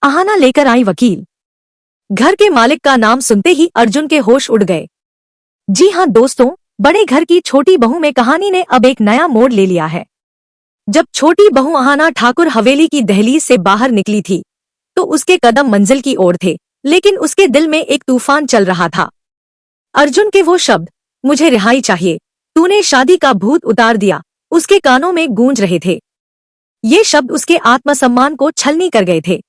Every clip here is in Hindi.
अहाना लेकर आई वकील। घर के मालिक का नाम सुनते ही अर्जुन के होश उड़ गए। जी हाँ दोस्तों, बड़े घर की छोटी बहू में कहानी ने अब एक नया मोड़ ले लिया है। जब छोटी बहू अहाना ठाकुर हवेली की दहलीज से बाहर निकली थी तो उसके कदम मंजिल की ओर थे, लेकिन उसके दिल में एक तूफान चल रहा था। अर्जुन के वो शब्द, मुझे रिहाई चाहिए, तूने शादी का भूत उतार दिया, उसके कानों में गूंज रहे थे। ये शब्द उसके आत्मसम्मान को छलनी कर गए थे।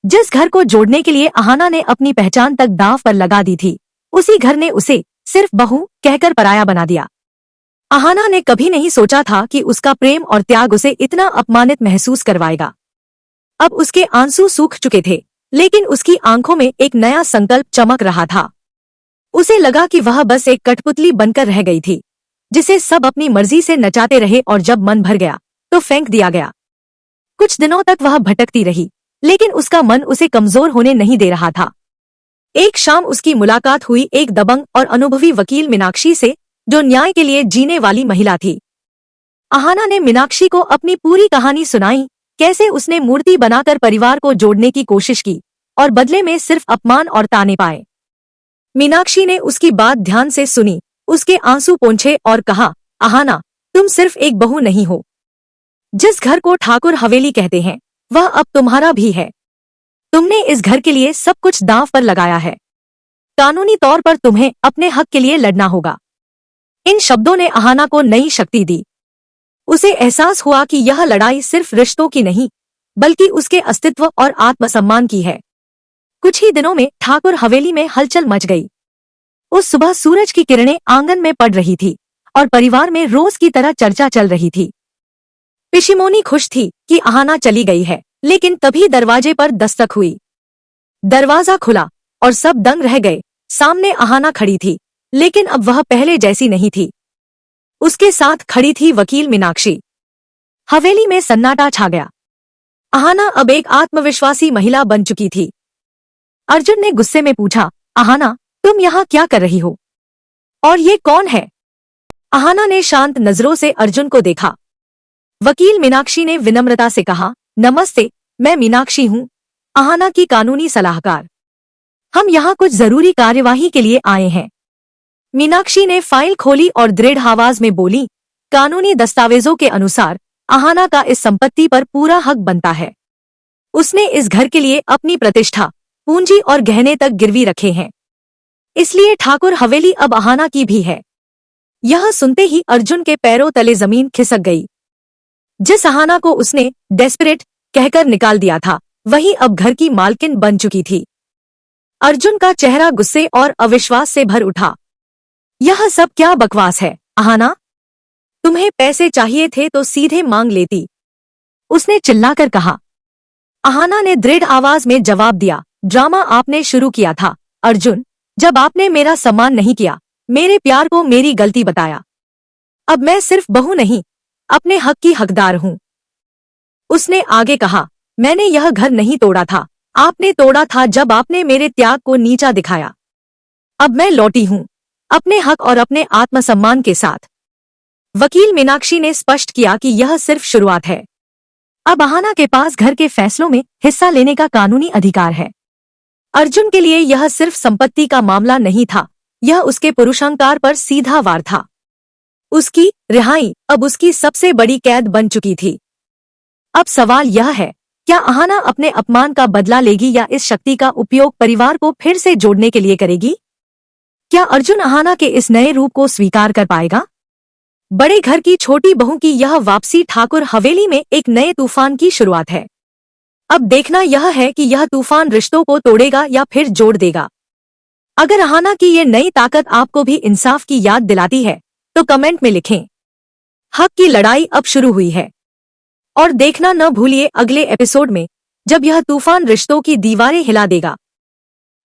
जिस घर को जोड़ने के लिए अहाना ने अपनी पहचान तक दांव पर लगा दी थी, उसी घर ने उसे सिर्फ बहू कहकर पराया बना दिया। अहाना ने कभी नहीं सोचा था कि उसका प्रेम और त्याग उसे इतना अपमानित महसूस करवाएगा। अब उसके आंसू सूख चुके थे, लेकिन उसकी आंखों में एक नया संकल्प चमक रहा था। उसे लगा कि वह बस एक कठपुतली बनकर रह गई थी, जिसे सब अपनी मर्जी से नचाते रहे और जब मन भर गया तो फेंक दिया गया। कुछ दिनों तक वह भटकती रही, लेकिन उसका मन उसे कमजोर होने नहीं दे रहा था। एक शाम उसकी मुलाकात हुई एक दबंग और अनुभवी वकील मीनाक्षी से, जो न्याय के लिए जीने वाली महिला थी। अहाना ने मीनाक्षी को अपनी पूरी कहानी सुनाई, कैसे उसने मूर्ति बनाकर परिवार को जोड़ने की कोशिश की और बदले में सिर्फ अपमान और ताने पाए। मीनाक्षी ने उसकी बात ध्यान से सुनी, उसके आंसू पोंछे और कहा, अहाना, तुम सिर्फ एक बहू नहीं हो। जिस घर को ठाकुर हवेली कहते हैं, वह अब तुम्हारा भी है। तुमने इस घर के लिए सब कुछ दांव पर लगाया है। कानूनी तौर पर तुम्हें अपने हक के लिए लड़ना होगा। इन शब्दों ने अहाना को नई शक्ति दी। उसे एहसास हुआ कि यह लड़ाई सिर्फ रिश्तों की नहीं, बल्कि उसके अस्तित्व और आत्मसम्मान की है। कुछ ही दिनों में ठाकुर हवेली में हलचल मच गई। उस सुबह सूरज की किरणें आंगन में पड़ रही थी और परिवार में रोज की तरह चर्चा चल रही थी। पिशिमोनी खुश थी कि अहाना चली गई है, लेकिन तभी दरवाजे पर दस्तक हुई। दरवाजा खुला और सब दंग रह गए। सामने अहाना खड़ी थी, लेकिन अब वह पहले जैसी नहीं थी। उसके साथ खड़ी थी वकील मीनाक्षी। हवेली में सन्नाटा छा गया। अहाना अब एक आत्मविश्वासी महिला बन चुकी थी। अर्जुन ने गुस्से में पूछा, अहाना, तुम यहाँ क्या कर रही हो? और ये कौन है? अहाना ने शांत नजरों से अर्जुन को देखा। वकील मीनाक्षी ने विनम्रता से कहा, नमस्ते, मैं मीनाक्षी हूँ, अहाना की कानूनी सलाहकार। हम यहाँ कुछ जरूरी कार्यवाही के लिए आए हैं। मीनाक्षी ने फाइल खोली और दृढ़ आवाज में बोली, कानूनी दस्तावेजों के अनुसार अहाना का इस संपत्ति पर पूरा हक बनता है। उसने इस घर के लिए अपनी प्रतिष्ठा, पूंजी और गहने तक गिरवी रखे हैं, इसलिए ठाकुर हवेली अब अहाना की भी है। यह सुनते ही अर्जुन के पैरों तले जमीन खिसक गई। जिस अहाना को उसने डेस्परेट कहकर निकाल दिया था, वही अब घर की मालकिन बन चुकी थी। अर्जुन का चेहरा गुस्से और अविश्वास से भर उठा। यह सब क्या बकवास है अहाना? तुम्हें पैसे चाहिए थे तो सीधे मांग लेती, उसने चिल्लाकर कहा। अहाना ने दृढ़ आवाज में जवाब दिया, ड्रामा आपने शुरू किया था अर्जुन, जब आपने मेरा सम्मान नहीं किया, मेरे प्यार को मेरी गलती बताया। अब मैं सिर्फ बहू नहीं, अपने हक की हकदार हूँ। उसने आगे कहा, मैंने यह घर नहीं तोड़ा था, आपने तोड़ा था जब आपने मेरे त्याग को नीचा दिखाया। अब मैं लौटी हूँ, अपने हक और अपने आत्मसम्मान के साथ। वकील मीनाक्षी ने स्पष्ट किया कि यह सिर्फ शुरुआत है। अब अहाना के पास घर के फैसलों में हिस्सा लेने का कानूनी अधिकार है। अर्जुन के लिए यह सिर्फ संपत्ति का मामला नहीं था, यह उसके पुरुषांकार पर सीधा वार था। उसकी रिहाई अब उसकी सबसे बड़ी कैद बन चुकी थी। अब सवाल यह है, क्या अहाना अपने अपमान का बदला लेगी या इस शक्ति का उपयोग परिवार को फिर से जोड़ने के लिए करेगी? क्या अर्जुन अहाना के इस नए रूप को स्वीकार कर पाएगा? बड़े घर की छोटी बहू की यह वापसी ठाकुर हवेली में एक नए तूफान की शुरुआत है। अब देखना यह है कि यह तूफान रिश्तों को तोड़ेगा या फिर जोड़ देगा। अगर अहाना की ये नई ताकत आपको भी इंसाफ की याद दिलाती है तो कमेंट में लिखें। हक की लड़ाई अब शुरू हुई है। और देखना न भूलिए अगले एपिसोड में, जब यह तूफान रिश्तों की दीवारें हिला देगा।